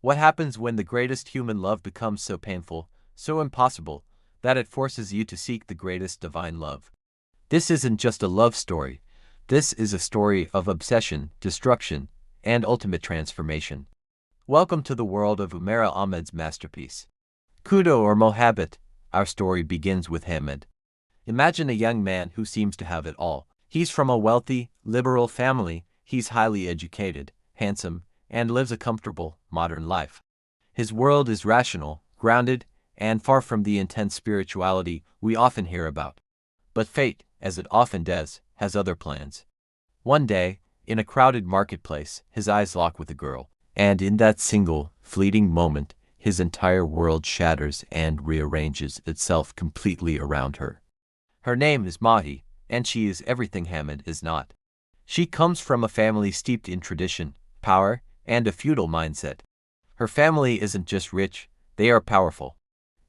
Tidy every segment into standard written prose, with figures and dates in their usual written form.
What happens when the greatest human love becomes so painful, so impossible, that it forces you to seek the greatest divine love? This isn't just a love story. This is a story of obsession, destruction, and ultimate transformation. Welcome to the world of Umera Ahmed's masterpiece. Khuda Aur Mohabbat. Our story begins with Hammad. Imagine a young man who seems to have it all. He's from a wealthy, liberal family, he's highly educated, handsome, and lives a comfortable, modern life. His world is rational, grounded, and far from the intense spirituality we often hear about. But fate, as it often does, has other plans. One day, in a crowded marketplace, his eyes lock with a girl, and in that single, fleeting moment, his entire world shatters and rearranges itself completely around her. Her name is Mahi, and she is everything Hammad is not. She comes from a family steeped in tradition, power, and a feudal mindset. Her family isn't just rich, they are powerful.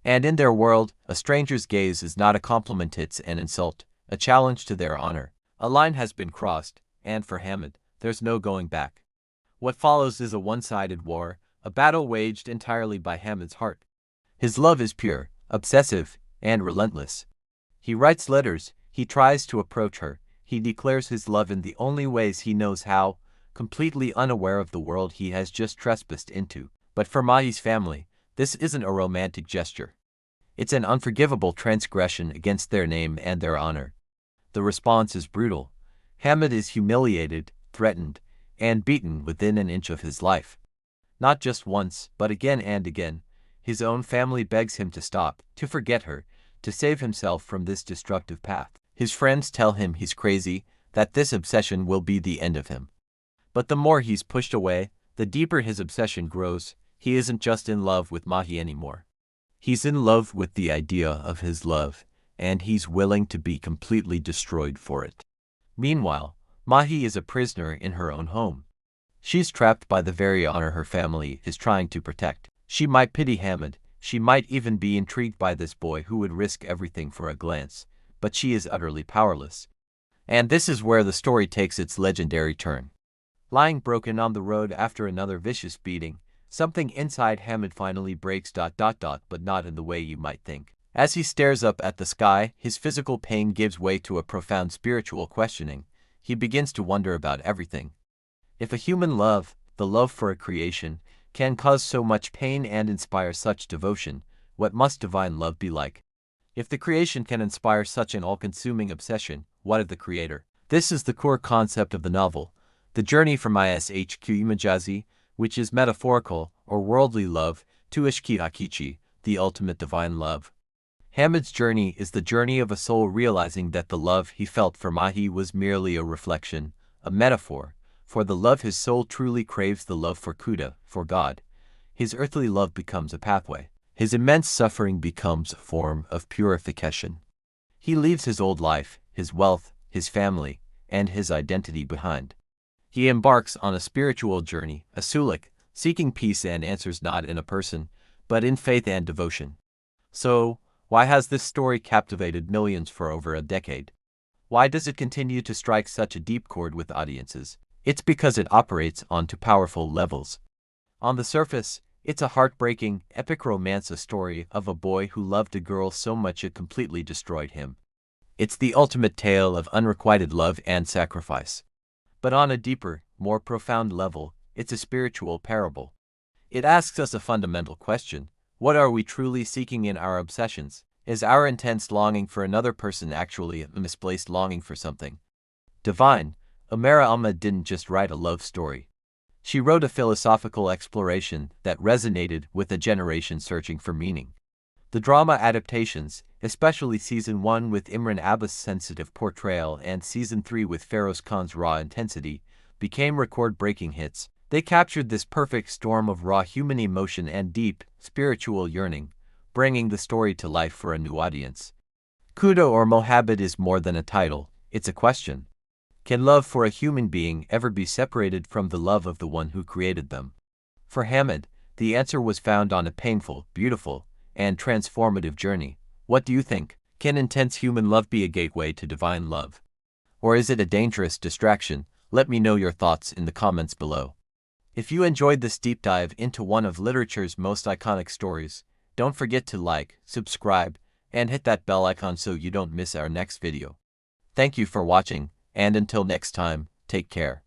And in their world, a stranger's gaze is not a compliment, it's an insult, a challenge to their honor. A line has been crossed, and for Hammad, there's no going back. What follows is a one-sided war, a battle waged entirely by Hammad's heart. His love is pure, obsessive, and relentless. He writes letters, he tries to approach her, he declares his love in the only ways he knows how, completely unaware of the world he has just trespassed into. But for Mahi's family, this isn't a romantic gesture. It's an unforgivable transgression against their name and their honor. The response is brutal. Hammad is humiliated, threatened, and beaten within an inch of his life. Not just once, but again and again. His own family begs him to stop, to forget her, to save himself from this destructive path. His friends tell him he's crazy, that this obsession will be the end of him. But the more he's pushed away, the deeper his obsession grows. He isn't just in love with Mahi anymore. He's in love with the idea of his love, and he's willing to be completely destroyed for it. Meanwhile, Mahi is a prisoner in her own home. She's trapped by the very honor her family is trying to protect. She might pity Hammad, she might even be intrigued by this boy who would risk everything for a glance, but she is utterly powerless. And this is where the story takes its legendary turn. Lying broken on the road after another vicious beating, something inside Hammad finally breaks. But not in the way you might think. As he stares up at the sky, his physical pain gives way to a profound spiritual questioning. He begins to wonder about everything. If a human love, the love for a creation, can cause so much pain and inspire such devotion, what must divine love be like? If the creation can inspire such an all-consuming obsession, what of the creator? This is the core concept of the novel, the journey from ishq majazi, which is metaphorical or worldly love, to ishq haqiqi, the ultimate divine love. Hammad's journey is the journey of a soul realizing that the love he felt for Mahi was merely a reflection, a metaphor, for the love his soul truly craves, the love for Khuda, for God. His earthly love becomes a pathway. His immense suffering becomes a form of purification. He leaves his old life, his wealth, his family, and his identity behind. He embarks on a spiritual journey, a suluk, seeking peace and answers not in a person, but in faith and devotion. So, why has this story captivated millions for over a decade? Why does it continue to strike such a deep chord with audiences? It's because it operates on two powerful levels. On the surface, it's a heartbreaking, epic romance, a story of a boy who loved a girl so much it completely destroyed him. It's the ultimate tale of unrequited love and sacrifice. But on a deeper, more profound level, it's a spiritual parable. It asks us a fundamental question. What are we truly seeking in our obsessions? Is our intense longing for another person actually a misplaced longing for something divine? Umera Ahmed didn't just write a love story. She wrote a philosophical exploration that resonated with a generation searching for meaning. The drama adaptations, especially Season 1 with Imran Abbas' sensitive portrayal and Season 3 with Feroz Khan's raw intensity, became record-breaking hits. They captured this perfect storm of raw human emotion and deep, spiritual yearning, bringing the story to life for a new audience. Khuda Aur Mohabbat is more than a title, it's a question. Can love for a human being ever be separated from the love of the one who created them? For Hammad, the answer was found on a painful, beautiful, and transformative journey. What do you think? Can intense human love be a gateway to divine love? Or is it a dangerous distraction? Let me know your thoughts in the comments below. If you enjoyed this deep dive into one of literature's most iconic stories, don't forget to like, subscribe, and hit that bell icon so you don't miss our next video. Thank you for watching, and until next time, take care.